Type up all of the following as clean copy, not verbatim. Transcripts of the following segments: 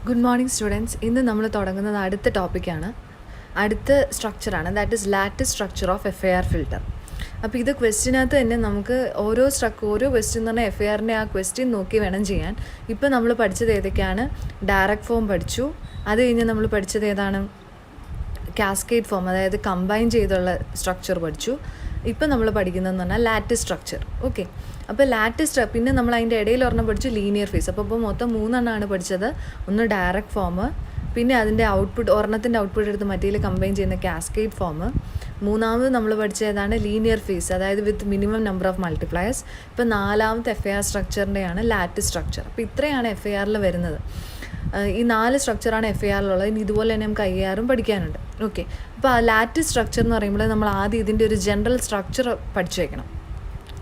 Good morning students. ഇന്ന് നമ്മൾ തുടങ്ങുന്നത് അടുത്ത ടോപ്പിക്കാണ്, അടുത്ത സ്ട്രക്ചറാണ്. That is lattice structure of FAR filter. അപ്പോൾ ഇത് ക്വസ്റ്റ്യനകത്ത് തന്നെ നമുക്ക് ഓരോ ക്വസ്റ്റ്യൻ എന്ന് പറഞ്ഞാൽ FARൻ്റെ ആ ക്വസ്റ്റ്യൻ നോക്കി വേണം ചെയ്യാൻ. ഇപ്പോൾ നമ്മൾ പഠിച്ചത് ഏതൊക്കെയാണ്? ഡയറക്റ്റ് ഫോം പഠിച്ചു. അത് കഴിഞ്ഞ് നമ്മൾ പഠിച്ചത് ഏതാണ്? കാസ്കേഡ് ഫോം, അതായത് കമ്പൈൻ ചെയ്തുള്ള സ്ട്രക്ചർ പഠിച്ചു. ഇപ്പം നമ്മൾ പഠിക്കുന്നതെന്ന് പറഞ്ഞാൽ ലാറ്റിസ് സ്ട്രക്ചർ. ഓക്കെ, അപ്പോൾ ലാറ്റിസ് പിന്നെ നമ്മൾ അതിൻ്റെ ഇടയിൽ ഒരെണ്ണം പഠിച്ചു ലീനിയർ ഫേസ്. അപ്പോൾ മൊത്തം 3 എണ്ണമാണ് പഠിച്ചത്. ഒന്ന് ഡയറക്റ്റ് ഫോം, പിന്നെ അതിൻ്റെ ഒരെണ്ണത്തിൻ്റെ ഔട്ട്പുട്ട് എടുത്ത് മറ്റേതിൽ കമ്പൈൻ ചെയ്യുന്ന കാസ്കേഡ് ഫോം. മൂന്നാമത് നമ്മൾ പഠിച്ച ഏതാണ്? ലീനിയർ ഫേസ്, അതായത് with minimum number of multipliers. ഇപ്പോൾ നാലാമത്തെ FAR സ്ട്രക്ചറിൻ്റെയാണ് ലാറ്റിസ് സ്ട്രക്ചർ. അപ്പോൾ ഇത്രയാണ് FARൽ വരുന്നത്. ഈ 4 സ്ട്രക്ചറാണ് FARലുള്ളത്. ഇനി ഇതുപോലെ തന്നെ നമുക്ക് IARും പഠിക്കാനുണ്ട്. ഓക്കെ, അപ്പോൾ ആ ലാറ്റിസ് സ്ട്രക്ചർ എന്ന് പറയുമ്പോൾ നമ്മൾ ആദ്യം ഇതിൻ്റെ ഒരു ജനറൽ സ്ട്രക്ചർ പഠിച്ചു വയ്ക്കണം.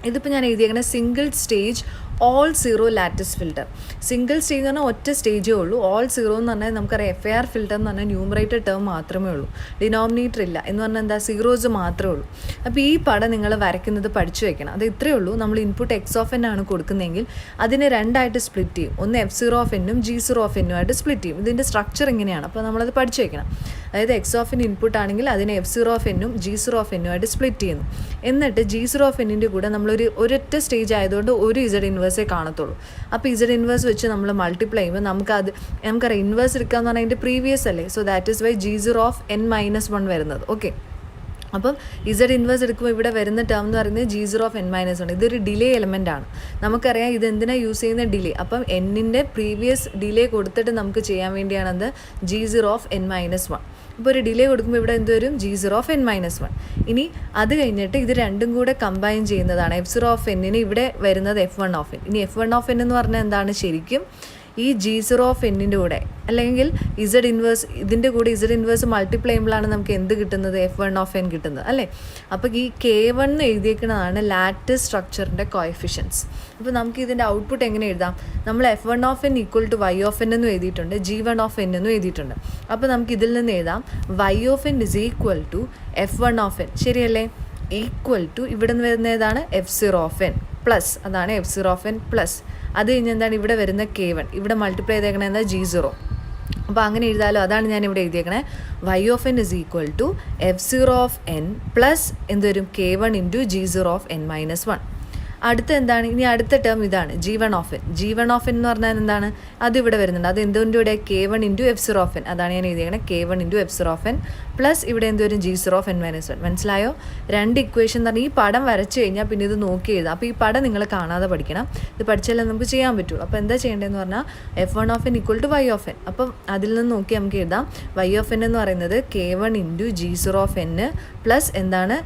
ഇതിപ്പോൾ ഞാൻ എഴുതിയേക്കുന്നത് single stage all zero lattice filter. Single stage എന്ന് പറഞ്ഞാൽ ഒറ്റ സ്റ്റേജേ ഉള്ളൂ. ഓൾ സീറോ എന്ന് പറഞ്ഞാൽ നമുക്കറിയാം FAR ഫിൽറ്റർ എന്ന് പറഞ്ഞാൽ ന്യൂമറേറ്റർ ടേം മാത്രമേ ഉള്ളൂ, ഡിനോമിനേറ്റർ ഇല്ല. എന്ന് പറഞ്ഞാൽ എന്താ? സീറോസ് മാത്രമേ ഉള്ളൂ. അപ്പോൾ ഈ പടം നിങ്ങൾ വരയ്ക്കുന്നത് പഠിച്ചു വയ്ക്കണം. അത് ഇത്രയേ ഉള്ളൂ. നമ്മൾ ഇൻപുട്ട് X(n) ആണ് കൊടുക്കുന്നതെങ്കിൽ അതിനെ രണ്ടായിട്ട് സ്പ്ലിറ്റ് ചെയ്യും. ഒന്ന് F(0)n G(0)n ആയിട്ട് സ്പ്ലിറ്റ് ചെയ്യും. ഇതിൻ്റെ സ്ട്രക്ചർ ഇങ്ങനെയാണ്. അപ്പോൾ നമ്മളത് പഠിച്ചു വയ്ക്കണം. അതായത് X(n) ഇൻപുട്ട് ആണെങ്കിൽ അതിനെ F(0)n G(0)n ആയിട്ട് സ്പ്ലിറ്റ് ചെയ്യുന്നു. എന്നിട്ട് G(0)n കൂടെ നമ്മളൊരു ഒരൊറ്റ സ്റ്റേജ് ആയതുകൊണ്ട് ഒരു Z ഇൻവേഴ്സേ കാണത്തുള്ളൂ. അപ്പോൾ Z ഇൻവേഴ്സ് വെച്ച് നമ്മൾ മൾട്ടിപ്ലൈ ചെയ്യുമ്പോൾ നമുക്കറിയാം ഇൻവേഴ്സ് എടുക്കുക എന്ന് പറഞ്ഞാൽ അതിൻ്റെ പ്രീവിയസ് അല്ലേ. So that is Y G(n-1) വരുന്നത്. ഓക്കെ, അപ്പം Z ഇൻവേഴ്സ് എടുക്കുമ്പോൾ ഇവിടെ വരുന്ന ടേം എന്ന് പറയുന്നത് G(n-1). ഇതൊരു ഡിലേ എലമെൻ്റ് ആണ്. നമുക്കറിയാം ഇത് എന്തിനാണ് യൂസ് ചെയ്യുന്ന? ഡിലേ. അപ്പം എന്നിൻ്റെ പ്രീവിയസ് ഡിലേ കൊടുത്തിട്ട് നമുക്ക് ചെയ്യാൻ വേണ്ടിയാണത് G(n-1). ഇപ്പോൾ ഒരു ഡിലേ കൊടുക്കുമ്പോൾ ഇവിടെ എന്ത് വരും? G(n-1). ഇനി അത് കഴിഞ്ഞിട്ട് ഇത് രണ്ടും കൂടെ കമ്പൈൻ ചെയ്യുന്നതാണ്. F(0)n ഇവിടെ വരുന്നത് F(1)n. ഇനി F(1)n എന്ന് പറഞ്ഞാൽ എന്താണ്? ശരിക്കും ഈ G(0)n കൂടെ അല്ലെങ്കിൽ Z ഇൻവേഴ്സ്, ഇതിൻ്റെ കൂടെ Z ഇൻവേഴ്സ് മൾട്ടിപ്ലൈ ചെയ്യുമ്പോഴാണ് നമുക്ക് എന്ത് കിട്ടുന്നത്? F(1)n കിട്ടുന്നത് അല്ലേ. അപ്പോൾ ഈ K1 എഴുതിയേക്കുന്നതാണ് ലാറ്റിസ് സ്ട്രക്ചറിൻ്റെ കോഎഫിഷ്യൻസ്. അപ്പോൾ നമുക്ക് ഇതിൻ്റെ ഔട്ട്പുട്ട് എങ്ങനെ എഴുതാം? നമ്മൾ F(1)n = Y(n) എന്നും എഴുതിയിട്ടുണ്ട്, G(1)n എന്നും എഴുതിയിട്ടുണ്ട്. അപ്പോൾ നമുക്ക് ഇതിൽ നിന്ന് എഴുതാം Y(n) = F(1)n. ശരിയല്ലേ? ഈക്വൽ ടു ഇവിടെ നിന്ന് വരുന്ന ഏതാണ്? F(0)n പ്ലസ്, അതാണ് F(0)n പ്ലസ്. അത് കഴിഞ്ഞ് എന്താണ് ഇവിടെ വരുന്ന K1, ഇവിടെ മൾട്ടിപ്ലൈ ചെയ്തേക്കണത് എന്താ? G0. അപ്പോൾ അങ്ങനെ എഴുതാലോ. അതാണ് ഞാൻ ഇവിടെ എഴുതിയേക്കണേ. Y(n) = F(0)n പ്ലസ് എന്ത് വരും? K1 × G(n-1). അടുത്ത എന്താണ്? ഇനി അടുത്ത ടേം ഇതാണ് G(1)n. G(1)n എന്ന് പറഞ്ഞാൽ എന്താണ്? അതിവിടെ വരുന്നുണ്ട്. അത് എന്തുകൊണ്ട് ഇവിടെ K1 × F(0)n. അതാണ് ഞാൻ എഴുതിയേക്കണേ. K1 × F(0)n പ്ലസ് ഇവിടെ എന്ത് വരും? G(n-1). മനസ്സിലായോ? 2 ഇക്വേഷൻ എന്ന് പറഞ്ഞാൽ ഈ പടം വരച്ച് കഴിഞ്ഞാൽ പിന്നെ ഇത് നോക്കി എഴുതാം. അപ്പോൾ ഈ പടം നിങ്ങൾ കാണാതെ പഠിക്കണം. ഇത് പഠിച്ചാലേ നമുക്ക് ചെയ്യാൻ പറ്റുള്ളൂ. അപ്പോൾ എന്താ ചെയ്യേണ്ടതെന്ന് പറഞ്ഞാൽ F(1)n = Y(n). അപ്പം അതിൽ നിന്ന് നോക്കി നമുക്ക് എഴുതാം. Y(n) എന്ന് പറയുന്നത് K1 × G(n) പ്ലസ് എന്താണ്?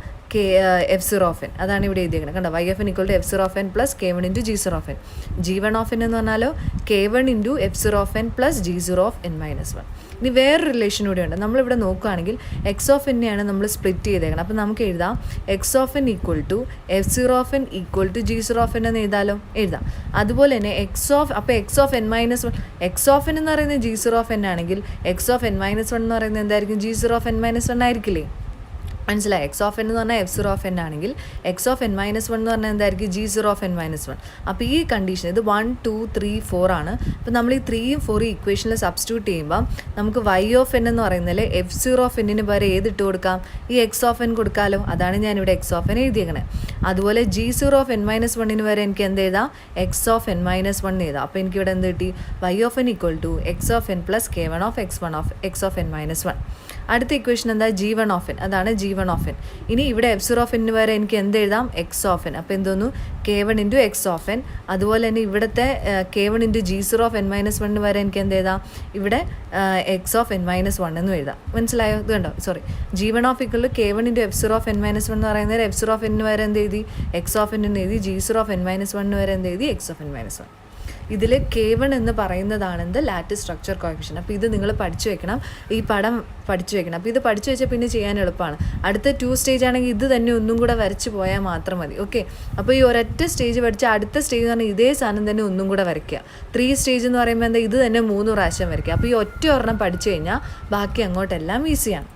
F(0)n. അതാണ് ഇവിടെ എഴുതിയേക്കുന്നത്. കണ്ടോ? Y(n) = F(0)n plus K1 × G(0)n. G(1)n എന്ന് പറഞ്ഞാലോ K1 × F(0)n പ്ലസ് G(n-1). ഇനി വേറൊരു റിലേഷൻ കൂടെ ഉണ്ട്. നമ്മളിവിടെ നോക്കുകയാണെങ്കിൽ X(n)നെയാണ് നമ്മൾ സ്പ്ലിറ്റ് ചെയ്തേക്കണം. അപ്പോൾ നമുക്ക് എഴുതാം X(n) = F(0)n = G(0)n എന്ന് എഴുതാലോ. എഴുതാം. അതുപോലെ തന്നെ അപ്പോൾ X(n-1) X(n) എന്ന് പറയുന്നത് G(0)n ആണെങ്കിൽ X(n-1) എന്ന് പറയുന്നത് എന്തായിരിക്കും? G(n-1) ആയിരിക്കില്ലേ? മനസ്സിലായി? X(n) എന്ന് പറഞ്ഞാൽ F(0)n ആണെങ്കിൽ X(n-1) എന്ന് പറഞ്ഞാൽ എന്തായിരിക്കും? G(n-1). അപ്പോൾ ഈ കണ്ടീഷൻ ഇത് 1, 2, 3, 4 ആണ്. അപ്പോൾ നമ്മൾ ഈ 3ഉം 4ഉം ഇക്വേഷനിൽ സബ്സ്റ്റിറ്റ്യൂട്ട് ചെയ്യുമ്പോൾ നമുക്ക് Y(n) എന്ന് പറയുന്നതിൽ F(0)n പകരം ഏതിട്ട് കൊടുക്കാം? ഈ X(n) കൊടുക്കാമല്ലോ. അതാണ് ഞാനിവിടെ X(n) എഴുതിയേക്കണേ. അതുപോലെ G(n-1) വരെ എനിക്ക് എന്ത് എഴുതാം? X(n-1) എഴുതാം. അപ്പോൾ എനിക്കിവിടെ എന്ത് കിട്ടി? Y(n) = X(n) plus K1 of X(n-1). അടുത്ത ഇക്വേഷൻ എന്താ? G(1)n. അതാണ് G(1)n. ഇനി ഇവിടെ F(0)n വരെ എനിക്ക് എന്ത് എഴുതാം? X(n). അപ്പോൾ എന്തോന്നു? K1 × X(n). അതുപോലെ തന്നെ ഇവിടുത്തെ K1 × G(n-1) വരെ എനിക്ക് എന്ത് എഴുതാം? ഇവിടെ X(n-1) എന്നും എഴുതാം. മനസ്സിലായോ? ഇത് കണ്ടോ? സോറി, G(1) = K1 × F(0)n-1 എന്ന് പറയുന്നത് F(0)n വരെ എന്ത് എഴുതി? X(n) എന്ന് എഴുതി. G(n-1) വരെ എന്ത് എഴുതി? X(n-1). ഇതിൽ K1 എന്ന് പറയുന്നതാണ് എന്ത്? Lattice structure കോഎഫിഷ്യൻ. അപ്പോൾ ഇത് നിങ്ങൾ പഠിച്ചു വെക്കണം. ഈ പടം പഠിച്ചു വെക്കണം. അപ്പോൾ ഇത് പഠിച്ചു വെച്ചാൽ പിന്നെ ചെയ്യാൻ എളുപ്പമാണ്. അടുത്ത 2 സ്റ്റേജ് ആണെങ്കിൽ ഇത് തന്നെ ഒന്നും കൂടെ വരച്ച് പോയാൽ മാത്രം മതി. ഓക്കെ, അപ്പോൾ ഈ ഒരൊറ്റ സ്റ്റേജ് പഠിച്ചാൽ അടുത്ത സ്റ്റേജ് എന്ന് പറഞ്ഞാൽ ഇതേ സാധനം തന്നെ ഒന്നും കൂടെ വരയ്ക്കുക. 3 സ്റ്റേജ് എന്ന് പറയുമ്പോൾ എന്താ? ഇത് തന്നെ 3 പ്രാവശ്യം വരയ്ക്കുക. അപ്പോൾ ഈ ഒറ്റ ഒരെണ്ണം പഠിച്ചു കഴിഞ്ഞാൽ ബാക്കി അങ്ങോട്ടെല്ലാം ഈസിയാണ്.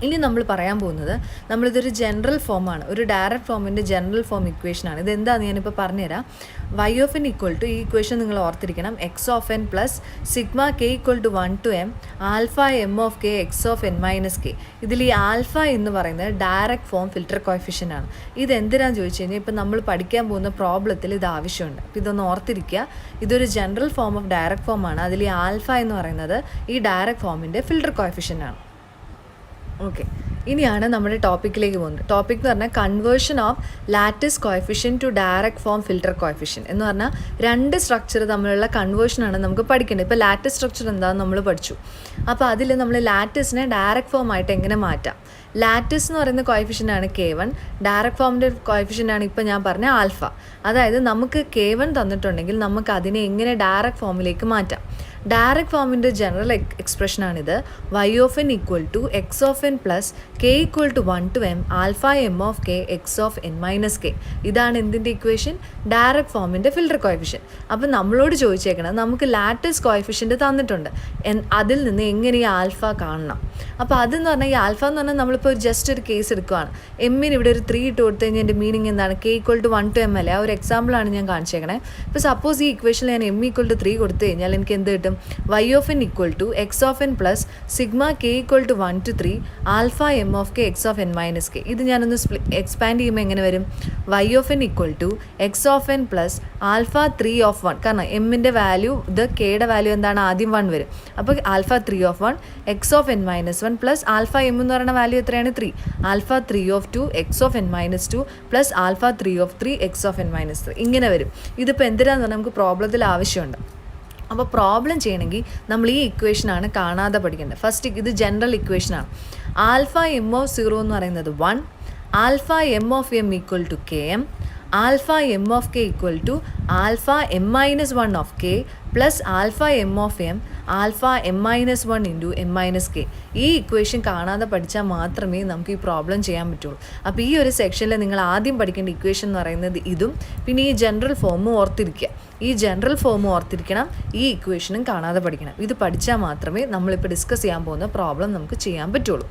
ഇനി നമ്മൾ പറയാൻ പോകുന്നത് നമ്മളിതൊരു ജനറൽ ഫോമാണ്, ഒരു ഡയറക്റ്റ് ഫോമിൻ്റെ ജനറൽ ഫോം ഇക്വേഷനാണ്. ഇതെന്താണെന്ന് ഞാനിപ്പോൾ പറഞ്ഞുതരാം. y of n equal to, ഈ ഇക്വേഷൻ നിങ്ങൾ ഓർത്തിരിക്കണം, x of n plus sigma k equal to 1 to m alpha m of k x of n minus k. ഇതിൽ ഈ ആൽഫ എന്ന് പറയുന്നത് ഡയറക്റ്റ് ഫോം ഫിൽറ്റർ കോഎഫിഷ്യൻ്റ് ആണ്. ഇതെന്തിനാന്ന് ചോദിച്ചു കഴിഞ്ഞാൽ ഇപ്പം നമ്മൾ പഠിക്കാൻ പോകുന്ന പ്രോബ്ലത്തിൽ ഇത് ആവശ്യമുണ്ട്. അപ്പോൾ ഇതൊന്ന് ഓർത്തിരിക്കുക. ഇതൊരു ജനറൽ ഫോം ഓഫ് ഡയറക്റ്റ് ഫോമാണ്. അതിൽ ഈ ആൽഫ എന്ന് പറയുന്നത് ഈ ഡയറക്റ്റ് ഫോമിൻ്റെ ഫിൽറ്റർ കോഎഫിഷ്യൻ്റ് ആണ്. ഓക്കെ, ഇനിയാണ് നമ്മുടെ ടോപ്പിക്കിലേക്ക് പോകുന്നത്. ടോപ്പിക് എന്ന് പറഞ്ഞാൽ conversion of lattice coefficient to direct form filter coefficient എന്ന് പറഞ്ഞാൽ രണ്ട് സ്ട്രക്ചർ തമ്മിലുള്ള കൺവേർഷനാണ് നമുക്ക് പഠിക്കേണ്ടത്. ഇപ്പോൾ ലാറ്റിസ് സ്ട്രക്ചർ എന്താണെന്ന് നമ്മൾ പഠിച്ചു. അപ്പോൾ അതിൽ നമ്മൾ ലാറ്റിസിനെ ഡയറക്റ്റ് ഫോം ആയിട്ട് എങ്ങനെ മാറ്റാം. ലാറ്റിസ് എന്ന് പറയുന്ന കോഎഫിഷ്യൻ്റാണ് K1, ഡയറക്റ്റ് ഫോമിൻ്റെ കോഎഫിഷ്യൻ്റാണ് ഇപ്പോൾ ഞാൻ പറഞ്ഞ ആൽഫ. അതായത് നമുക്ക് K1 തന്നിട്ടുണ്ടെങ്കിൽ നമുക്ക് അതിനെ എങ്ങനെ ഡയറക്റ്റ് ഫോമിലേക്ക് മാറ്റാം. ഡയറക്റ്റ് ഫോമിൻ്റെ ജനറൽ എക്സ്പ്രഷനാണിത്. y of n equal to x of n plus k equal to 1 to m alpha m of k x of n minus k. ഇതാണ് എന്തിൻ്റെ ഇക്വേഷൻ? ഡയറക്റ്റ് ഫോമിൻ്റെ ഫിൽറ്റർ കോഎഫിഷ്യൻ. അപ്പം നമ്മളോട് ചോദിച്ചേക്കണം, നമുക്ക് ലാറ്റിസ് കോഎഫിഷ്യൻ്റ് തന്നിട്ടുണ്ട്, അതിൽ നിന്ന് എങ്ങനെ ഈ ആൽഫ കാണണം. അപ്പോൾ അതെന്ന് പറഞ്ഞാൽ ഈ ആൽഫ എന്ന് പറഞ്ഞാൽ നമ്മളിപ്പോൾ ജസ്റ്റ് ഒരു കേസ് എടുക്കുകയാണ്. എമ്മിന് ഇവിടെ ഒരു 3 ഇട്ട് കൊടുത്തു കഴിഞ്ഞാൽ എൻ്റെ മീനിങ് എന്താണ്? k equal to 1 to m അല്ലേ? ആ ഒരു എക്സാമ്പിളാണ് ഞാൻ കാണിച്ചേക്കണേ. ഇപ്പോൾ സപ്പോസ് ഈ ഇക്വേഷനിൽ ഞാൻ m ഈക്വൽ ടു 3 കൊടുത്തു കഴിഞ്ഞാൽ എനിക്ക് എന്ത് കിട്ടും? y of n equal to x of n plus sigma k equal to 1 to 3 alpha m of k x of n minus k. ഇത് ഞാനൊന്ന് എക്സ്പാൻഡ് ചെയ്യുമ്പോൾ എങ്ങനെ വരും? y of n equal to x of n plus alpha 3 of 1. കാരണം എമ്മിൻ്റെ value, ഇത് കെയുടെ value എന്താണ്? ആദ്യം 1 വരും. അപ്പോൾ alpha 3 of 1 x of n minus 1 plus alpha m എന്ന് പറയുന്ന വാല്യൂ എത്രയാണ്? 3. Alpha 3 of 2 x of n minus 2 plus alpha 3 of 3 x of n minus 3. ഇങ്ങനെ വരും. ഇതിപ്പോൾ എന്തിനാന്ന് പറഞ്ഞാൽ നമുക്ക് പ്രോബ്ലത്തിൽ ആവശ്യമുണ്ട്. അപ്പോൾ പ്രോബ്ലം ചെയ്യണമെങ്കിൽ നമ്മൾ ഈ ഇക്വേഷനാണ് കാണാതെ പഠിക്കേണ്ടത്. ഫസ്റ്റ് ഇത് ജനറൽ ഇക്വേഷനാണ്. ആൽഫ m of 0 എന്ന് പറയുന്നത് 1, alpha m of m equal to km, alpha m of k equal to alpha m minus 1 of k plus alpha m of m alpha m minus 1 into m minus k. ഈ equation കാണാതെ പഠിച്ചാൽ മാത്രമേ നമുക്ക് ഈ problem ചെയ്യാൻ പറ്റുള്ളൂ. അപ്പോൾ ഈ ഒരു സെക്ഷനിൽ നിങ്ങൾ ആദ്യം പഠിക്കേണ്ട ഇക്വേഷൻ എന്ന് പറയുന്നത് ഇതും പിന്നെ ഈ ജനറൽ ഫോമും ഓർത്തിരിക്കുക. ഈ ജനറൽ ഫോമും ഓർത്തിരിക്കണം, ഈ ഇക്വേഷനും കാണാതെ പഠിക്കണം. ഇത് പഠിച്ചാൽ മാത്രമേ നമ്മളിപ്പോൾ ഡിസ്കസ് ചെയ്യാൻ പോകുന്ന പ്രോബ്ലം നമുക്ക് ചെയ്യാൻ പറ്റുള്ളൂ.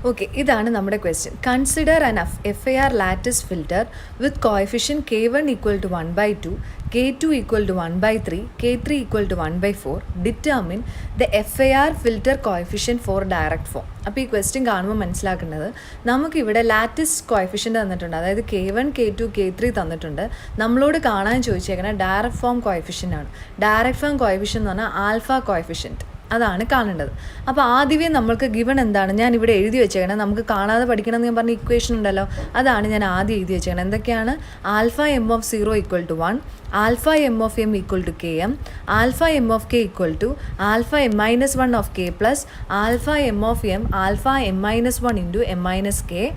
ഓക്കെ, ഇതാണ് നമ്മുടെ question. Consider an FAR lattice filter with coefficient K1 equal to 1/2, K2 equal to 1/3, K3 equal to 1/4. Determine the FAR filter coefficient for direct form. അപ്പോൾ ഈ ക്വസ്റ്റ്യൻ കാണുമ്പോൾ മനസ്സിലാക്കേണ്ടത്, നമുക്കിവിടെ ലാറ്റിസ് കോഎഫിഷ്യൻ്റ് തന്നിട്ടുണ്ട്, അതായത് K1, K2, K3 തന്നിട്ടുണ്ട്. നമ്മളോട് കാണാൻ ചോദിച്ചേക്കുന്നത് ഡയറക്റ്റ് ഫോം കോഎഫിഷ്യൻ്റ് ആണ്. ഡയറക്റ്റ് ഫോം കോഎഫിഷ്യൻ്റ് എന്ന് പറഞ്ഞാൽ ആൽഫ കോഎഫിഷ്യൻറ്റ്, അതാണ് കാണേണ്ടത്. അപ്പോൾ ആദ്യമേ നമ്മൾക്ക് ഗിവൺ എന്താണ് ഞാൻ ഇവിടെ എഴുതി വെച്ചേക്കണം. നമുക്ക് കാണാതെ പഠിക്കണം എന്ന് ഞാൻ പറഞ്ഞ ഇക്വേഷൻ ഉണ്ടല്ലോ, അതാണ് ഞാൻ ആദ്യം എഴുതി വെച്ചേക്കണം. എന്തൊക്കെയാണ്? Alpha m of 0 equal to 1, alpha m of m equal to km, alpha m of k equal to alpha m minus 1 of k plus alpha m of m alpha m minus 1 into m minus k.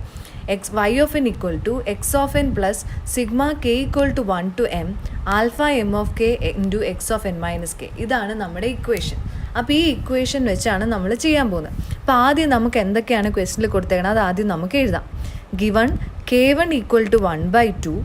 y of n equal to x of n plus sigma k equal to 1 to m alpha m of k into x of n minus k. ഇതാണ് നമ്മുടെ equation. അപ്പോൾ ഈ equation വെച്ചാണ് നമ്മൾ ചെയ്യാൻ പോകുന്നത്. അപ്പോൾ ആദ്യം നമുക്ക് എന്തൊക്കെയാണ് ക്വസ്റ്റനിൽ കൊടുത്തേക്കണം അത് ആദ്യം നമുക്ക് എഴുതാം. Given K1 equal to 1/2,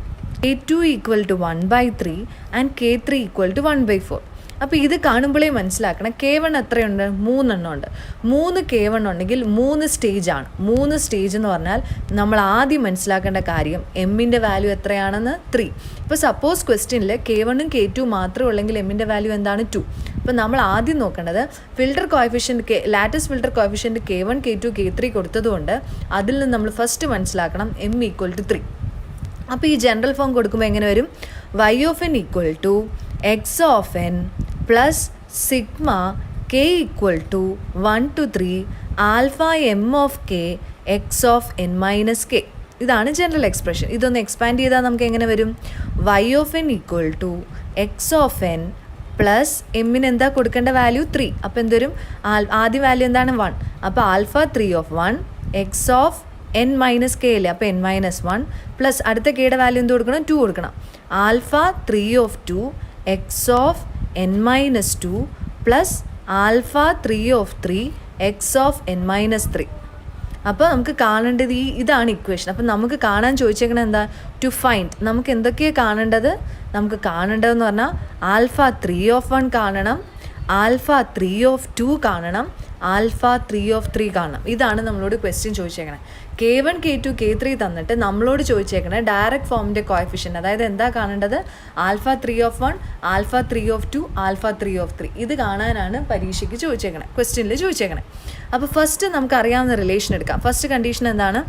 K2 equal to 1/3 and K3 equal to 1/4. അപ്പോൾ ഇത് കാണുമ്പോഴേ മനസ്സിലാക്കണം K1 എത്രയുണ്ട്? 3 എണ്ണം ഉണ്ട്. 3 K1 ഉണ്ടെങ്കിൽ 3 സ്റ്റേജാണ്. 3 സ്റ്റേജ് എന്ന് പറഞ്ഞാൽ നമ്മൾ ആദ്യം മനസ്സിലാക്കേണ്ട കാര്യം എമ്മിൻ്റെ വാല്യൂ എത്രയാണെന്ന് 3. ഇപ്പോൾ സപ്പോസ് ക്വസ്റ്റ്യനിൽ K1ഉം K2 മാത്രമേ ഉള്ളെങ്കിൽ എമ്മിൻ്റെ വാല്യൂ എന്താണ്? 2. അപ്പോൾ നമ്മൾ ആദ്യം നോക്കേണ്ടത് filter coefficient lattice filter coefficient K1, K2, K3 കൊടുത്തതുകൊണ്ട് അതിൽ നിന്ന് നമ്മൾ ഫസ്റ്റ് മനസ്സിലാക്കണം m ഈക്വൽ ടു 3. അപ്പോൾ ഈ ജനറൽ ഫോം കൊടുക്കുമ്പോൾ എങ്ങനെ വരും? y of n equal to x of n plus sigma k equal to 1 to 3 alpha m of k x of n minus k. ഇതാണ് ജനറൽ എക്സ്പ്രഷൻ. ഇതൊന്ന് expand ചെയ്താൽ നമുക്ക് എങ്ങനെ വരും? y of n equal to x of n plus എമ്മിന് എന്താ കൊടുക്കേണ്ട value? 3. അപ്പോൾ എന്തൊരും? ആദ്യ വാല്യൂ എന്താണ്? 1. അപ്പോൾ alpha 3 of 1 x of n minus k അല്ലേ? അപ്പോൾ n മൈനസ് 1 പ്ലസ് അടുത്ത കെയുടെ വാല്യൂ എന്ത് കൊടുക്കണം? 2 കൊടുക്കണം. Alpha 3 of 2 x of n minus 2 plus alpha 3 of 3 x of n minus 3. അപ്പോൾ നമുക്ക് കാണേണ്ടത് ഇതാണ് ഇക്വേഷൻ. അപ്പം നമുക്ക് കാണാൻ ചോദിച്ചേക്കണത് എന്താ? To find. നമുക്ക് എന്തൊക്കെയാണ് കാണേണ്ടത്? നമുക്ക് കാണേണ്ടതെന്ന് പറഞ്ഞാൽ ആൽഫ 3 of 1 കാണണം, ആൽഫ 3 കാണണം, ആൽഫ 3 കാണണം. ഇതാണ് നമ്മളോട് ക്വസ്റ്റ്യൻ ചോദിച്ചേക്കണേ. K1 K2 K3 തന്നിട്ട് നമ്മളോട് ചോദിച്ചേക്കണേ ഡയറക്റ്റ് ഫോമിൻ്റെ കോഎഫിഷ്യൻ്റ്, അതായത് എന്താ കാണേണ്ടത്? Alpha 3 alpha 3 alpha 3. ഇത് കാണാനാണ് പരീക്ഷയ്ക്ക് ചോദിച്ചേക്കണേ, ക്വസ്റ്റ്യനിൽ ചോദിച്ചേക്കണേ. അപ്പോൾ ഫസ്റ്റ് നമുക്കറിയാവുന്ന റിലേഷൻ എടുക്കാം. ഫസ്റ്റ് കണ്ടീഷൻ എന്താണ്?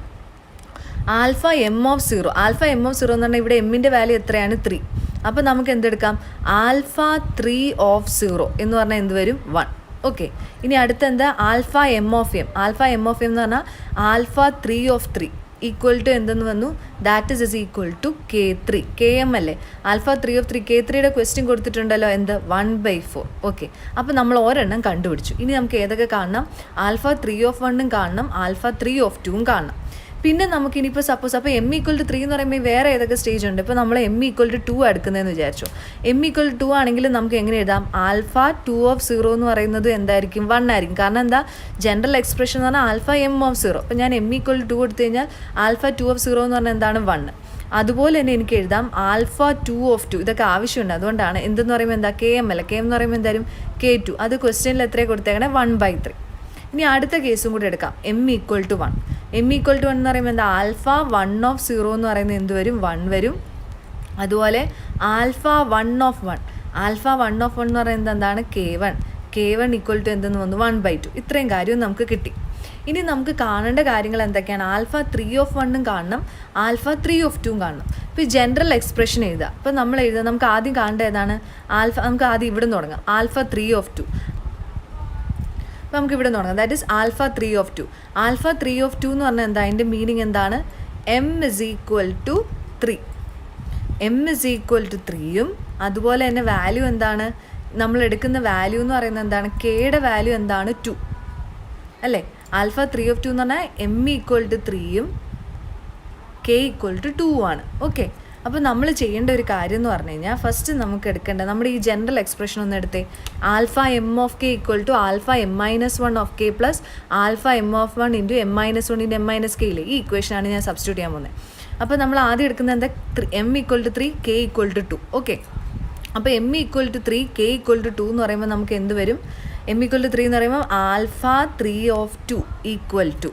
Alpha M(0). ആൽഫ M(0) എന്ന് പറഞ്ഞാൽ ഇവിടെ എമ്മിൻ്റെ വാല്യൂ എത്രയാണ്? 3. അപ്പോൾ നമുക്ക് എന്തെടുക്കാം? ആൽഫ 3 എന്ന് പറഞ്ഞാൽ എന്ത് വരും? 1. ഓക്കെ, ഇനി അടുത്ത എന്താ? Alpha M(m). ആൽഫ M(m) എന്ന് പറഞ്ഞാൽ ആൽഫ 3 ഈക്വൽ ടു എന്തെന്ന് വന്നു? That is equal to K3. KM അല്ലേ? ആൽഫ 3 K3യുടെ ക്വസ്റ്റ്യൻ കൊടുത്തിട്ടുണ്ടല്ലോ, എന്ത്? 1/4. ഓക്കെ, അപ്പോൾ നമ്മൾ ഒരെണ്ണം കണ്ടുപിടിച്ചു. ഇനി നമുക്ക് ഏതൊക്കെ കാണണം? ആൽഫ 3 കാണണം, ആൽഫ 3 കാണണം. പിന്നെ നമുക്കിനിപ്പോൾ സപ്പോസ് അപ്പോൾ M=3 എന്ന് പറയുമ്പോൾ വേറെ ഏതൊക്കെ സ്റ്റേജ് ഉണ്ട്? ഇപ്പോൾ നമ്മൾ M=2 എടുക്കുന്നതെന്ന് വിചാരിച്ചു. M=2 ആണെങ്കിൽ നമുക്ക് എങ്ങനെ എഴുതാം? ആൽഫ 2 എന്ന് പറയുന്നത് എന്തായിരിക്കും? 1 ആയിരിക്കും. കാരണം എന്താ? ജനറൽ എക്സ്പ്രഷൻ എന്ന് പറഞ്ഞാൽ ആൽഫ M(0). അപ്പോൾ ഞാൻ M=2 എടുത്തു കഴിഞ്ഞാൽ ആൽഫ 2 എന്ന് പറഞ്ഞാൽ എന്താണ്? 1. അതുപോലെ തന്നെ എനിക്ക് എഴുതാം ആൽഫ 2. ഇതൊക്കെ ആവശ്യമുണ്ട്, അതുകൊണ്ടാണ്. എന്തെന്ന് പറയുമ്പോൾ എന്താ? KM അല്ല. KM എന്ന് പറയുമ്പോൾ എന്തായാലും K2. അത് ക്വസ്റ്റ്യനിൽ എത്രയാണ് കൊടുത്തേക്കണേ? 1/3. ഇനി അടുത്ത കേസും കൂടി എടുക്കാം. M=1. M=1 എന്ന് പറയുമ്പോൾ എന്താ? ആൽഫ 1 എന്ന് പറയുന്നത് എന്ത് വരും? 1 വരും. അതുപോലെ ആൽഫ 1. ആൽഫ 1 എന്ന് പറയുന്നത് എന്താണ്? K1. K1 = എന്തെന്ന് വന്നു? 1/2. ഇത്രയും കാര്യവും നമുക്ക് കിട്ടി. ഇനി നമുക്ക് കാണേണ്ട കാര്യങ്ങൾ എന്തൊക്കെയാണ്? ആൽഫ 3 കാണണം, ആൽഫ 3 കാണണം. ഇപ്പോൾ ഈ ജനറൽ എക്സ്പ്രഷൻ എഴുതുക. ഇപ്പോൾ നമ്മൾ എഴുതുക, നമുക്ക് ആദ്യം കാണേണ്ട ഏതാണ്? നമുക്ക് ആദ്യം ഇവിടെ നിന്ന് തുടങ്ങാം. ആൽഫ 3. അപ്പോൾ നമുക്ക് ഇവിടെ തുടങ്ങാം. That is alpha 3. ആൽഫ 3 എന്ന് പറഞ്ഞാൽ എന്താ? അതിൻ്റെ മീനിങ് എന്താണ്? M=3. M=3യും അതുപോലെ തന്നെ വാല്യൂ എന്താണ്? നമ്മൾ എടുക്കുന്ന വാല്യൂ എന്ന് പറയുന്നത് എന്താണ്? കെയുടെ വാല്യൂ എന്താണ്? 2 അല്ലേ? ആൽഫ 3 എന്ന് പറഞ്ഞാൽ M=3യും K=2 ആണ്. ഓക്കെ, അപ്പോൾ നമ്മൾ ചെയ്യേണ്ട ഒരു കാര്യം എന്ന് പറഞ്ഞു കഴിഞ്ഞാൽ ഫസ്റ്റ് നമുക്ക് എടുക്കേണ്ടത് നമ്മുടെ ഈ ജനറൽ എക്സ്പ്രഷൻ ഒന്ന് എടുത്തേ. Alpha M(k) = alpha M-1 plus alpha M(1) × M-1 × M-k ഇല്ലേ? ഈ ഇക്വേഷനാണ് ഞാൻ സബ്സ്റ്റിറ്റ്യൂട്ട് ചെയ്യാൻ പോകുന്നത്. അപ്പോൾ നമ്മൾ ആദ്യം എടുക്കുന്നത് എന്താ? M=3 K=2. ഓക്കെ, അപ്പോൾ M=3 K=2 എന്ന് പറയുമ്പോൾ നമുക്ക് എന്ത് വരും? M=3 എന്ന് പറയുമ്പോൾ ആൽഫ 3 ഈക്വൽ ടു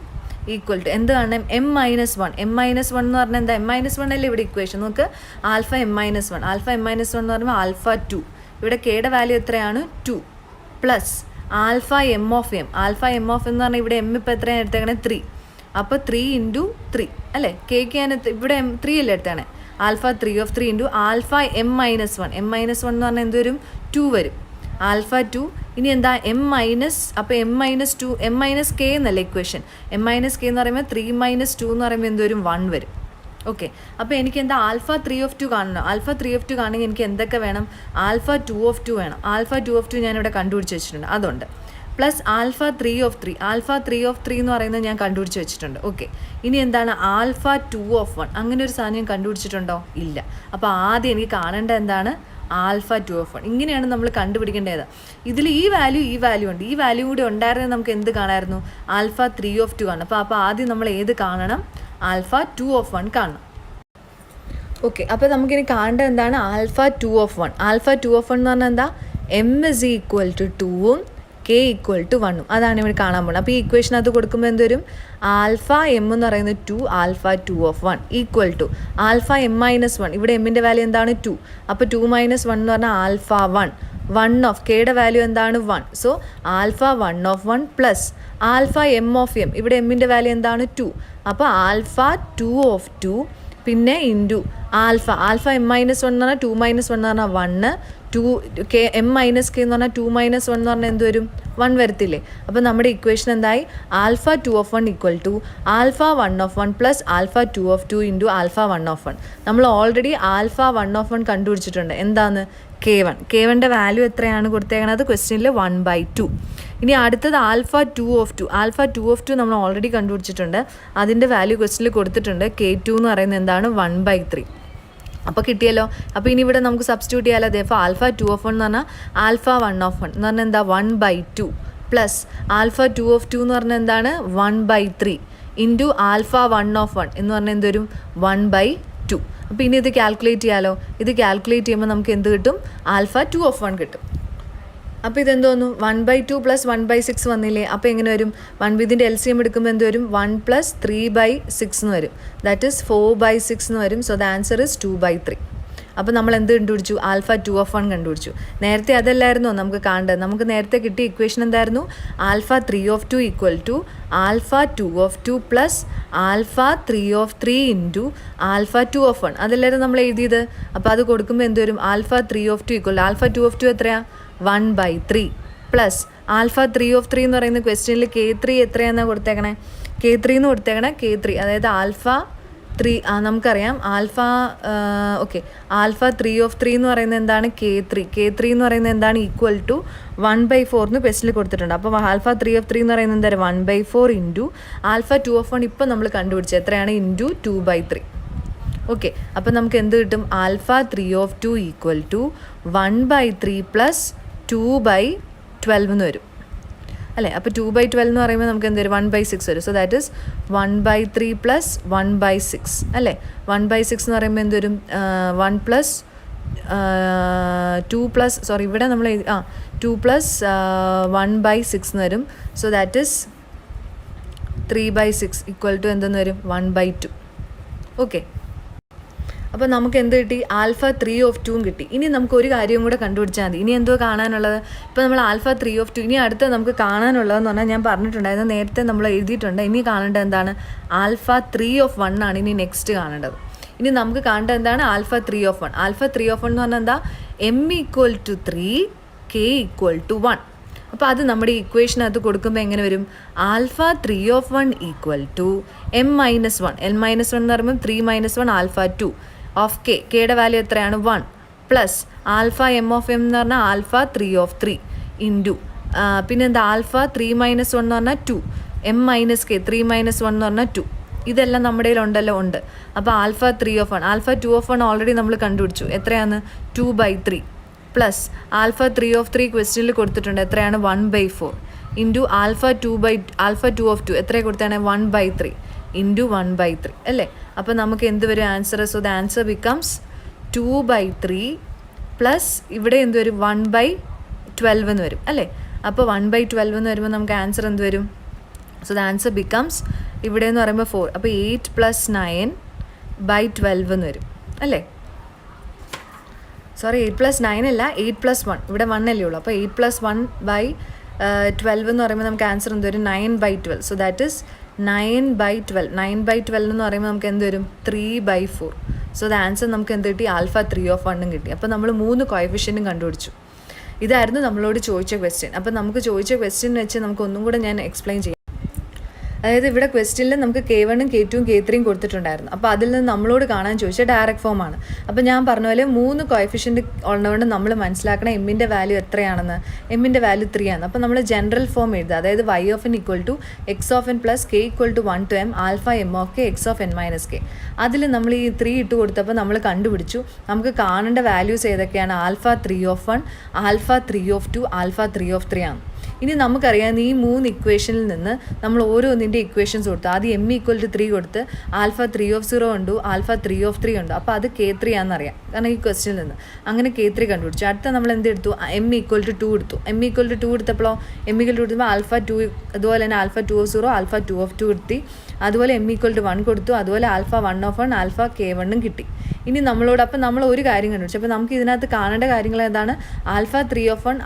എന്ത് കാണണം? M-1. M-1 എന്ന് പറഞ്ഞാൽ എന്താ? M-1 അല്ലേ ഇവിടെ ഇക്വേഷൻ? നമുക്ക് ആൽഫ M-1. ആൽഫ M-1 എന്ന് പറയുമ്പോൾ ആൽഫ 2. ഇവിടെ കെയുടെ വാല്യൂ എത്രയാണ്? 2 plus alpha M(m). Alpha M(m) എന്ന് പറഞ്ഞാൽ ഇവിടെ M ഇപ്പോൾ എത്രയാണ് എടുത്തേക്കണേ? 3. അപ്പോൾ 3 × 3 അല്ലേ? കെക്ക് ഞാൻ ഇവിടെ 3 അല്ലേ എടുത്തേക്കണേ? Alpha 3 × alpha M-1. M-1 എന്ന് പറഞ്ഞാൽ എന്ത് വരും? 2 വരും. ആൽഫ 2. ഇനി എന്താ? അപ്പോൾ M-2 M-k എന്നല്ല ഇക്വേഷൻ. M-k എന്ന് പറയുമ്പോൾ 3 - 2 എന്ന് പറയുമ്പോൾ എന്ത് വരും? 1 വരും. ഓക്കെ, അപ്പോൾ എനിക്ക് എന്താ? ആൽഫ 3 കാണണം. ആൽഫ 3 കാണണമെങ്കിൽ എനിക്ക് എന്തൊക്കെ വേണം? ആൽഫ 2 വേണം. ആൽഫ 2 ഞാനിവിടെ കണ്ടുപിടിച്ച് വെച്ചിട്ടുണ്ട്, അതുണ്ട്. Plus alpha 3. ആൽഫ 3 എന്ന് പറയുന്നത് ഞാൻ കണ്ടുപിടിച്ച് വെച്ചിട്ടുണ്ട്. ഓക്കെ, ഇനി എന്താണ്? ആൽഫ 2 അങ്ങനെ ഒരു സാധനം ഞാൻ കണ്ടുപിടിച്ചിട്ടുണ്ടോ? ഇല്ല. അപ്പോൾ ആദ്യം എനിക്ക് കാണേണ്ട എന്താണ്? ആൽഫ 2. ഇങ്ങനെയാണ് നമ്മൾ കണ്ടുപിടിക്കേണ്ടത്. ഇതിൽ ഈ വാല്യൂ ഉണ്ട്. ഈ വാല്യൂ കൂടി ഉണ്ടായിരുന്നത് നമുക്ക് എന്ത് കാണാമായിരുന്നു? ആൽഫ 3 കാണണം. അപ്പോൾ ആദ്യം നമ്മൾ ഏത് കാണണം? ആൽഫ 2 കാണണം. ഓക്കെ, അപ്പോൾ നമുക്കിനി കാണേണ്ടത് എന്താണ്? ആൽഫ 2. ആൽഫ 2 എന്ന് പറഞ്ഞാൽ എന്താ? M=2 K=1. അതാണ് ഇവിടെ കാണാൻ പോകുന്നത്. അപ്പോൾ ഈ ഇക്വേഷൻ അത് കൊടുക്കുമ്പോൾ എന്ത് വരും? ആൽഫ M എന്ന് പറയുന്നത് 2 alpha 2 equal to alpha M-1. ഇവിടെ എമ്മിൻ്റെ വാല്യൂ എന്താണ്? 2. അപ്പോൾ 2 - 1 എന്ന് പറഞ്ഞാൽ ആൽഫ 1 കെയുടെ വാല്യൂ എന്താണ്? 1. So alpha 1 plus alpha M(m). ഇവിടെ എമ്മിൻ്റെ വാല്യൂ എന്താണ്? 2. അപ്പോൾ ആൽഫ 2 പിന്നെ ഇൻറ്റു ആൽഫ M-1 എന്ന് പറഞ്ഞാൽ 2 - 1 എന്ന് പറഞ്ഞാൽ 1. 2 M-k എന്ന് പറഞ്ഞാൽ 2 - 1 എന്ന് പറഞ്ഞാൽ എന്ത് വരും? 1 വരത്തില്ലേ? അപ്പോൾ നമ്മുടെ ഇക്വേഷൻ എന്തായി? Alpha 2 equal to alpha 1 plus alpha 2 into alpha 1. നമ്മൾ ഓൾറെഡി ആൽഫ 1 കണ്ടുപിടിച്ചിട്ടുണ്ട്. എന്താണ്? K1. K1ൻ്റെ വാല്യൂ എത്രയാണ് കൊടുത്തേക്കണത്? ക്വസ്റ്റ്യനിൽ 1/2. ഇനി അടുത്തത് ആൽഫ 2. ആൽഫ 2 നമ്മൾ ഓൾറെഡി കണ്ടുപിടിച്ചിട്ടുണ്ട്. അതിൻ്റെ വാല്യൂ ക്വസ്റ്റ്യനിൽ കൊടുത്തിട്ടുണ്ട്. K2 എന്ന് പറയുന്നത് എന്താണ്? 1/3. അപ്പോൾ കിട്ടിയല്ലോ. അപ്പോൾ ഇനി ഇവിടെ നമുക്ക് സബ്സ്റ്റിറ്റ്യൂട്ട് ചെയ്യാമല്ലോ. അതേപോലെ ആൽഫ 2 എന്ന് പറഞ്ഞാൽ ആൽഫ 1 എന്ന് പറഞ്ഞാൽ എന്താ? 1/2 പ്ലസ് ആൽഫ 2 എന്ന് പറഞ്ഞാൽ എന്താണ്? 1/3 ഇൻറ്റു ആൽഫ 1 എന്ന് പറഞ്ഞാൽ എന്ത് വരും? 1/2. അപ്പോൾ ഇനി ഇത് കാൽക്കുലേറ്റ് ചെയ്യാമല്ലോ. ഇത് കാൽക്കുലേറ്റ് ചെയ്യുമ്പോൾ നമുക്ക് എന്ത് കിട്ടും? ആൽഫ 2 കിട്ടും. അപ്പോൾ ഇതെന്തോന്നു 1/2 + 1/6 വന്നില്ലേ. അപ്പോൾ എങ്ങനെ വരും? ഇതിൻ്റെ LCM എടുക്കുമ്പോൾ എന്ത് വരും? 1 + 3/6 എന്ന് വരും. ദാറ്റ് ഈസ് 4/6 എന്ന് വരും. So the answer is 2/3. അപ്പോൾ നമ്മൾ എന്ത് കണ്ടുപിടിച്ചു? ആൽഫ 2 കണ്ടുപിടിച്ചു. നേരത്തെ അതല്ലായിരുന്നോ നമുക്ക് കാണേണ്ടത്? നമുക്ക് നേരത്തെ കിട്ടിയ ഇക്വേഷൻ എന്തായിരുന്നു? Alpha 3 = alpha 2 plus alpha 3 into alpha 2 അതല്ലായിരുന്നു നമ്മൾ എഴുതിയത്. അപ്പോൾ അത് കൊടുക്കുമ്പോൾ എന്ത് വരും? ആൽഫ 3 = ആൽഫ 2 എത്രയാണ്? 1/3 പ്ലസ് ആൽഫ 3 എന്ന് പറയുന്ന ക്വസ്റ്റ്യനിൽ K3 എത്രയാണെന്നാണ് കൊടുത്തേക്കണേ? K3 എന്ന് കൊടുത്തേക്കണേ. K3 അതായത് ആൽഫ 3 നമുക്കറിയാം. ആൽഫ 3 എന്ന് പറയുന്നത് എന്താണ്? K3 എന്ന് പറയുന്നത് എന്താണ്? = 1/4 എന്ന് ക്വസ്റ്റിൽ കൊടുത്തിട്ടുണ്ട്. അപ്പോൾ ആൽഫ 3 എന്ന് പറയുന്നത് എന്താണ്? 1/4 ഇൻറ്റു ആൽഫ 2 ഇപ്പോൾ നമ്മൾ കണ്ടുപിടിച്ചത് എത്രയാണ്? ഇൻറ്റു 2/3. ഓക്കെ, അപ്പോൾ നമുക്ക് എന്ത് കിട്ടും? ആൽഫ 3 = 1/3 പ്ലസ് 2/12 എന്ന് വരും അല്ലേ. അപ്പോൾ 2/12 എന്ന് പറയുമ്പോൾ നമുക്ക് എന്ത് വരും? 1/6 വരും. സോ ദാറ്റ് ഈസ് 1/3 പ്ലസ് 1/6 അല്ലേ. 1/6 എന്ന് പറയുമ്പോൾ എന്ത് വരും? 1 പ്ലസ് 2 പ്ലസ് ഇവിടെ നമ്മൾ 2 പ്ലസ് 1/6 എന്ന് വരും. സോ ദാറ്റ് ഈസ് 3/6 = എന്തെന്ന് വരും? 1/2. ഓക്കെ, അപ്പോൾ നമുക്ക് എന്ത് കിട്ടി? ആൽഫ 3 കിട്ടി. ഇനി നമുക്ക് ഒരു കാര്യം കൂടെ കണ്ടുപിടിച്ചാൽ മതി. ഇനി എന്തോ കാണാനുള്ളത്? ഇപ്പോൾ നമ്മൾ ആൽഫ 3 ഇനി അടുത്ത നമുക്ക് കാണാനുള്ളതെന്ന് പറഞ്ഞാൽ ഞാൻ പറഞ്ഞിട്ടുണ്ടായിരുന്നു, നേരത്തെ നമ്മൾ എഴുതിയിട്ടുണ്ട്. ഇനി കാണേണ്ടത് എന്താണ്? ആൽഫ 3 ആണ് ഇനി നെക്സ്റ്റ് കാണേണ്ടത്. ഇനി നമുക്ക് കാണേണ്ടത് എന്താണ്? ആൽഫ 3 ആൽഫ 3 എന്ന് പറഞ്ഞാൽ എന്താ? m = 3 k = 1. അപ്പോൾ അത് നമ്മുടെ ഇക്വേഷനകത്ത് കൊടുക്കുമ്പോൾ എങ്ങനെ വരും? ആൽഫ 3 = m - 1 l - 1 എന്ന് പറയുമ്പോൾ 3 - 1 ആൽഫ 2 ഓഫ് കെയുടെ വാല്യൂ എത്രയാണ്? 1 plus alpha m of m എന്ന് പറഞ്ഞാൽ ആൽഫ 3 ഇൻറ്റു പിന്നെന്താ? ആൽഫ 3 - 1 എന്ന് പറഞ്ഞാൽ 2 m - k 3 - 1 എന്ന് പറഞ്ഞാൽ 2. ഇതെല്ലാം നമ്മുടെ കയ്യിലുണ്ടല്ലോ, ഉണ്ട്. അപ്പോൾ ആൽഫ 3 ആൽഫ 2 ഓൾറെഡി നമ്മൾ കണ്ടുപിടിച്ചു. എത്രയാണ്? 2/3 പ്ലസ് ആൽഫ 3 ക്വസ്റ്റ്യനിൽ കൊടുത്തിട്ടുണ്ട്. എത്രയാണ്? 1/4 ഇൻറ്റു ആൽഫ 2 എത്രയാണ് കൊടുത്താണ്? 1/3 ഇൻറ്റു 1/3 അല്ലേ. അപ്പോൾ നമുക്ക് എന്ത് വരും answer? So the answer becomes 2/3 plus ഇവിടെ എന്ത് വരും? 1/12 എന്ന് വരും അല്ലേ. അപ്പോൾ 1/12 എന്ന് വരുമ്പോൾ നമുക്ക് ആൻസർ എന്ത് വരും? സോ ദ ആൻസർ ബിക്കംസ് ഇവിടെ എന്ന് പറയുമ്പോൾ 4. അപ്പോൾ 8 + 9/12 എന്ന് വരും അല്ലേ. 8 + 9 അല്ല, 8 + 1. ഇവിടെ 1 അല്ലേ ഉള്ളൂ. അപ്പോൾ 8 + 1/12 എന്ന് പറയുമ്പോൾ നമുക്ക് ആൻസർ എന്ത് വരും? 9/12. So that is 9/12. 9/12 എന്ന് പറയുമ്പോൾ നമുക്ക് എന്ത് വരും? 3/4. സോ ദ ആൻസർ നമുക്ക് എന്ത് കിട്ടി? ആൽഫ 3 കിട്ടി. അപ്പോൾ നമ്മൾ 3 കോഎഫിഷ്യൻറ്റും കണ്ടുപിടിച്ചു. ഇതായിരുന്നു നമ്മളോട് ചോദിച്ച ക്വസ്റ്റ്യൻ. അപ്പോൾ നമുക്ക് ചോദിച്ച ക്വസ്റ്റ്യൻ വെച്ച് നമുക്ക് ഒന്നും കൂടെ ഞാൻ എക്സ്പ്ലെയിൻ ചെയ്യാം. അതായത് ഇവിടെ ക്വസ്റ്റ്യനിൽ നമുക്ക് K1 K2 K3 കൊടുത്തിട്ടുണ്ടായിരുന്നു. അപ്പോൾ അതിൽ നിന്ന് നമ്മളോട് കാണാൻ ചോദിച്ച ഡയറക്റ്റ് ഫോമാണ്. അപ്പോൾ ഞാൻ പറഞ്ഞ പോലെ 3 കോഎഫിഷ്യൻറ്റ് ഉള്ളതുകൊണ്ട് നമ്മൾ മനസ്സിലാക്കണം എമ്മിൻ്റെ വാല്യൂ എത്രയാണെന്ന്. എമ്മിൻ്റെ വാല്യൂ 3 ആണ്. അപ്പോൾ നമ്മൾ ജനറൽ ഫോം എഴുതുക. അതായത് y of n = x of n plus k = 1 to m alpha m of k x of n - k. അതിൽ നമ്മൾ ഈ 3 ഇട്ട് കൊടുത്തപ്പോൾ നമ്മൾ കണ്ടുപിടിച്ചു നമുക്ക് കാണേണ്ട വാല്യൂസ് ഏതൊക്കെയാണ്? ആൽഫ 3 ആൽഫ 3 ആൽഫ 3 ആണ്. ഇനി നമുക്കറിയാം ഈ 3 ഇക്വേഷനിൽ നിന്ന് നമ്മൾ ഓരോന്നിൻ്റെ ഇക്വേഷൻസ് കൊടുത്തു. ആദ്യം m = 3 കൊടുത്ത് ആൽഫ 3 ഉണ്ട്, ആൽഫ 3 ഉണ്ട്. അപ്പോൾ അത് K3 ആണെന്നറിയാം, കാരണം ഈ ക്വസ്റ്റ്യനിൽ നിന്ന് അങ്ങനെ K3 കണ്ടുപിടിച്ചു. അടുത്ത നമ്മൾ എന്ത് എടുത്തു? m = 2 എടുത്തു. m = 2 എടുത്തപ്പോഴോ m = 2 എടുത്തപ്പോൾ ആൽഫ 2, അതുപോലെ തന്നെ ആൽഫ 2 ആൽഫ 2 എടുത്തി. അതുപോലെ m = 1 കൊടുത്തു. അതുപോലെ ആൽഫ 1 ആൽഫ K1 കിട്ടി. ഇനി നമ്മളോട് അപ്പോൾ നമ്മൾ ഒരു കാര്യം കണ്ടുപിടിച്ചു. അപ്പോൾ നമുക്ക് ഇതിനകത്ത് കാണേണ്ട കാര്യങ്ങൾ എന്താണ്? ആൽഫ 3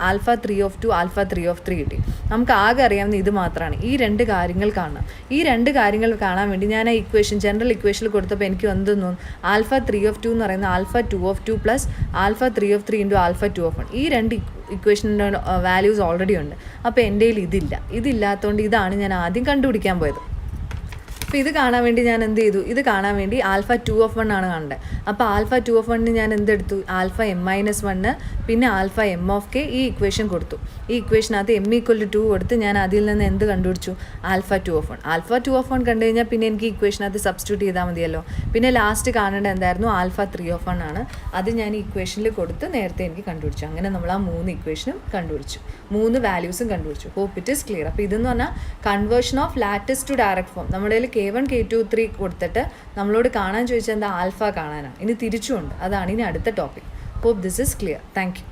ആൽഫ 3 ആൽഫ 3 കിട്ടി. നമുക്ക് ആകെ അറിയാവുന്ന ഇത് മാത്രമാണ്. ഈ 2 കാര്യങ്ങൾ കാണണം. ഈ 2 കാര്യങ്ങൾ കാണാൻ വേണ്ടി ഞാൻ ആ ഇക്വേഷൻ ജനറൽ ഇക്വേഷനിൽ കൊടുത്തപ്പോൾ എനിക്ക് എന്ത് തോന്നുന്നു? ആൽഫ 3 എന്ന് പറയുന്നത് alpha 2 plus alpha 3 into alpha 2. ഈ 2 ഇക്വേഷൻ്റെ വാല്യൂസ് ഓൾറെഡി ഉണ്ട്. അപ്പോൾ എൻ്റെ കയ്യിൽ ഇതില്ലാത്തതുകൊണ്ട് ഇതാണ് ഞാൻ ആദ്യം കണ്ടുപിടിക്കാൻ പോയത്. അപ്പോൾ ഇത് കാണാൻ വേണ്ടി ഞാൻ എന്ത് ചെയ്തു? ഇത് കാണാൻ വേണ്ടി ആൽഫ 2 ആണ് കാണേണ്ടത്. അപ്പോൾ ആൽഫ 2 ഞാൻ എന്തെടുത്തു? ആൽഫ m - 1 പിന്നെ ആൽഫ m of k ഈ ഇക്വേഷൻ കൊടുത്തു. ഈ ഇക്വേഷനകത്ത് m = 2 കൊടുത്ത് ഞാൻ അതിൽ നിന്ന് എന്ത് കണ്ടുപിടിച്ചു? ആൽഫ 2 ആൽഫ 2 കണ്ടു കഴിഞ്ഞാൽ പിന്നെ എനിക്ക് ഇക്വേഷനകത്ത് സബ്സ്റ്റിറ്റ്യൂട്ട് ചെയ്താൽ മതിയല്ലോ. പിന്നെ ലാസ്റ്റ് കാണേണ്ടത് എന്തായിരുന്നു? ആൽഫ 3 ആണ്. അത് ഞാൻ ഈ ഇക്വേഷനിൽ കൊടുത്ത് നേരത്തെ എനിക്ക് കണ്ടുപിടിച്ചു. അങ്ങനെ നമ്മൾ ആ 3 ഇക്വേഷനും കണ്ടുപിടിച്ചു, 3 വാല്യൂസും കണ്ടുപിടിച്ചു. Hope it is clear. അപ്പോൾ ഇതെന്ന് പറഞ്ഞാൽ conversion of lattice to direct form. നമ്മുടെ കയ്യിൽ K1 K2 3 കൊടുത്തിട്ട് നമ്മളോട് കാണാൻ ചോദിച്ചാൽ എന്താ? ആൽഫ കാണാനാണ്. ഇനി തിരിച്ചുണ്ട്. അതാണ് ഇനി അടുത്ത topic. Hope this is clear. Thank U.